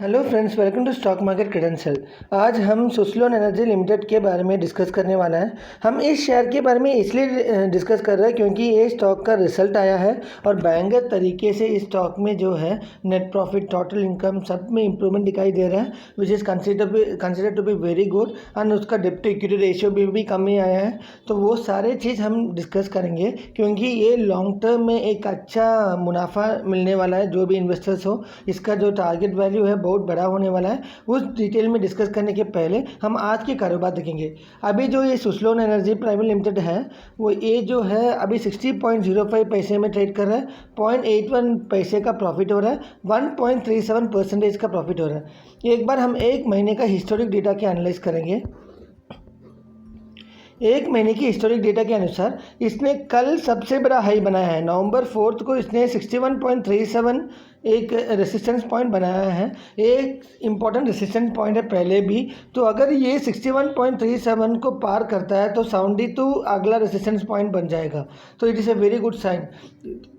Hello friends, welcome to stock market credential. आज हम सुस्लोन energy limited के बारे में डिस्कस करने वाला है। हम इस शेयर के बारे में इसलिए डिस्कस कर रहे हैं क्योंकि ये स्टॉक का रिजल्ट आया है और बैंगर तरीके से इस स्टॉक में जो है नेट प्रॉफिट, टोटल इनकम सब में इंप्रूवमेंट दिखाई दे रहा है, which is consider to be very good. And उसका डेब्ट टू इक्विटी रेशियो भी कम ही आया है। तो वो सारे चीज़ हम डिस्कस करेंगे क्योंकि ये लॉन्ग टर्म में एक अच्छा मुनाफा मिलने वाला है। जो भी इन्वेस्टर्स हो, इसका जो टारगेट वैल्यू है बहुत बड़ा होने वाला है। उस डिटेल में डिस्कस करने के पहले हम आज के कारोबार देखेंगे। अभी जो ये सुस्लोन एनर्जी प्राइवेट लिमिटेड है, वो ये जो है अभी 60.05 पैसे में ट्रेड कर रहा है। 0.81 पैसे का प्रॉफिट हो रहा है, 1.37% का प्रॉफिट हो रहा है। एक बार हम एक महीने का हिस्टोरिक डेटा के एनालाइज करेंगे। एक महीने की हिस्टोरिक डेटा के अनुसार इसने कल सबसे बड़ा हाई बनाया है। नवंबर 4 को इसने 61.37 एक रेसिस्टेंस पॉइंट बनाया है। एक इम्पॉर्टेंट रेसिस्टेंस पॉइंट है पहले भी। तो अगर ये 61.37 को पार करता है तो 72 अगला रेसिस्टेंस पॉइंट बन जाएगा। तो it is a very good sign.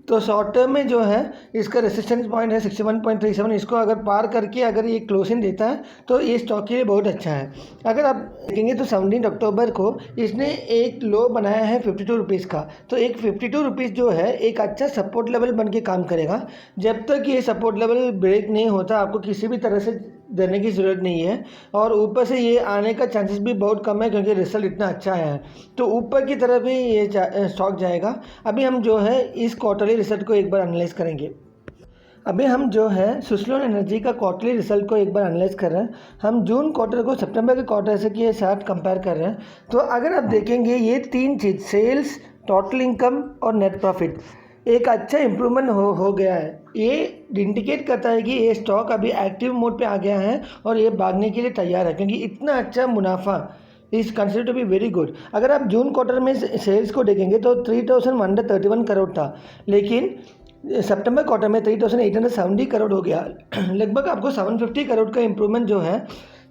तो शॉर्ट टर्म में जो है इसका रेसिस्टेंस पॉइंट है 61.37। इसको अगर पार करके अगर ये क्लोजिंग देता है तो ये स्टॉक के लिए बहुत अच्छा है। अगर आप देखेंगे तो 17 अक्टूबर को इसने एक लो बनाया है 52 रुपीज़ का। तो एक 52 रुपीज़ जो है एक अच्छा सपोर्ट लेवल बन के काम करेगा। जब तक ये सपोर्ट लेवल ब्रेक नहीं होता आपको किसी भी तरह से देने की ज़रूरत नहीं है। और ऊपर से ये आने का चांसेस भी बहुत कम है क्योंकि रिजल्ट इतना अच्छा है। तो ऊपर की तरफ ही ये स्टॉक जाएगा। अभी हम जो है इस क्वार्टरली रिजल्ट को एक बार एनालाइज करेंगे। अभी हम जो है सुस्लोन एनर्जी का क्वार्टरली रिजल्ट को एक बार एनालाइज कर रहे हैं। हम जून क्वार्टर को सितंबर के क्वार्टर से के साथ कंपेयर कर रहे हैं। तो अगर आप देखेंगे ये तीन चीज़, सेल्स, टोटल इनकम और नेट प्रॉफिट, एक अच्छा इम्प्रूवमेंट हो गया है। ये इंडिकेट करता है कि ये स्टॉक अभी एक्टिव मोड पे आ गया है और ये भागने के लिए तैयार है क्योंकि इतना अच्छा मुनाफा is consider to be very good. अगर आप जून क्वार्टर में सेल्स को देखेंगे तो 3131 करोड़ था, लेकिन सितंबर क्वार्टर में 3870 करोड़ हो गया। लगभग आपको 750 करोड़ का इम्प्रूवमेंट जो है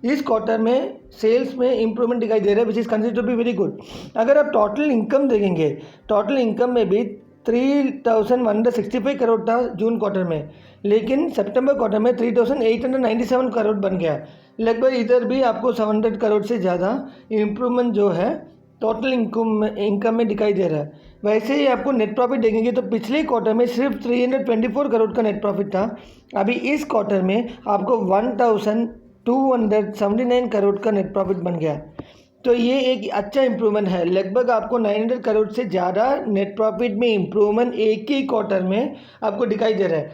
इस क्वार्टर में सेल्स में इम्प्रूवमेंट दिखाई दे रहा है, which is consider to be very good. अगर आप टोटल इनकम देखेंगे, टोटल इनकम में भी 3165 करोड़ था जून क्वार्टर में, लेकिन सितंबर क्वार्टर में 3897 करोड़ बन गया। लगभग इधर भी आपको 700 करोड़ से ज़्यादा इम्प्रूवमेंट जो है टोटल इनकम में दिखाई दे रहा है। वैसे ही आपको नेट प्रॉफिट देखेंगे तो पिछले क्वार्टर में सिर्फ 324 करोड़ का नेट प्रॉफिट था। अभी इस क्वार्टर में आपको 1279 करोड़ का नेट प्रॉफिट बन गया। तो ये एक अच्छा इम्प्रूवमेंट है। लगभग आपको 900 करोड़ से ज़्यादा नेट प्रॉफिट में इम्प्रूवमेंट एक ही क्वार्टर में आपको दिखाई दे रहा है।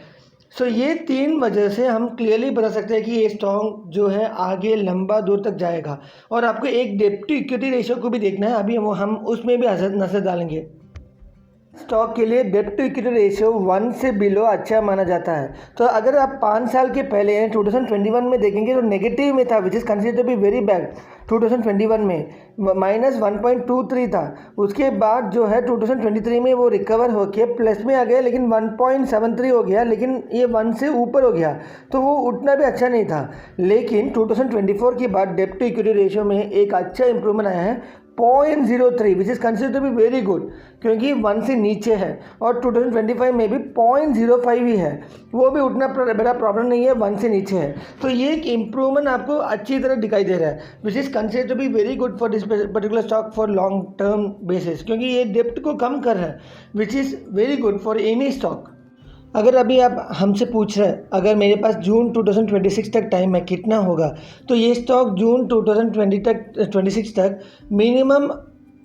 सो ये तीन वजह से हम क्लियरली बता सकते हैं कि ये स्टॉक जो है आगे लंबा दूर तक जाएगा। और आपको एक डेब्ट टू इक्विटी रेशियो को भी देखना है। अभी हम उसमें भी नजर डालेंगे। स्टॉक के लिए डेब्ट टू इक्विटी रेशियो 1 से बिलो अच्छा माना जाता है। तो अगर आप 5 साल के पहले 2021 में देखेंगे तो नेगेटिव में था, which is consider to be very bad. 2021 में -1.23 था। उसके बाद जो है 2023 में वो रिकवर होके प्लस में आ गया, लेकिन 1.73 हो गया, लेकिन ये 1 से ऊपर हो गया। तो वो उतना भी अच्छा नहीं था। लेकिन 2024 के बाद डेब्ट टू इक्विटी रेशियो में एक अच्छा इंप्रूवमेंट आया है 0.03, which is consider to be very good क्योंकि 1 से नीचे है। और 2025 में भी 0.05 ही है, वो भी उतना बड़ा प्रॉब्लम नहीं है, 1 से नीचे है। तो ये एक इम्प्रूवमेंट आपको अच्छी तरह दिखाई दे रहा है, which is consider to be very good for this particular stock for long term basis, क्योंकि ये डेप्ट को कम कर रहा है, which is very good for any stock. अगर अभी आप हमसे पूछ रहे हैं अगर मेरे पास जून 2026 तक टाइम है कितना होगा, तो ये स्टॉक जून 2026 तक मिनिमम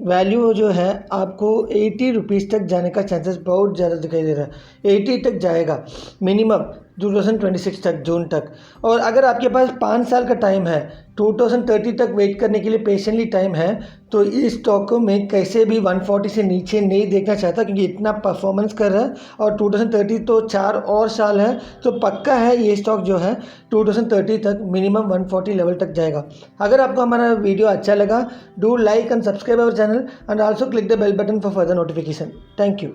वैल्यू जो है आपको 80 रुपीज़ तक जाने का चांसेस बहुत ज़्यादा दिखाई दे रहा है। 80 तक जाएगा मिनिमम 2026 तक, जून तक। और अगर आपके पास 5 साल का टाइम है, 2030 तक वेट करने के लिए पेशेंटली टाइम है, तो इस स्टॉक को मैं कैसे भी 140 से नीचे नहीं देखना चाहता क्योंकि इतना परफॉर्मेंस कर रहा है। और 2030 तो 4 और साल है, तो पक्का है ये स्टॉक जो है 2030 तक मिनिमम 140 लेवल तक जाएगा। अगर आपको हमारा वीडियो अच्छा लगा, do like and subscribe our channel and also click the bell button for further notification. Thank you.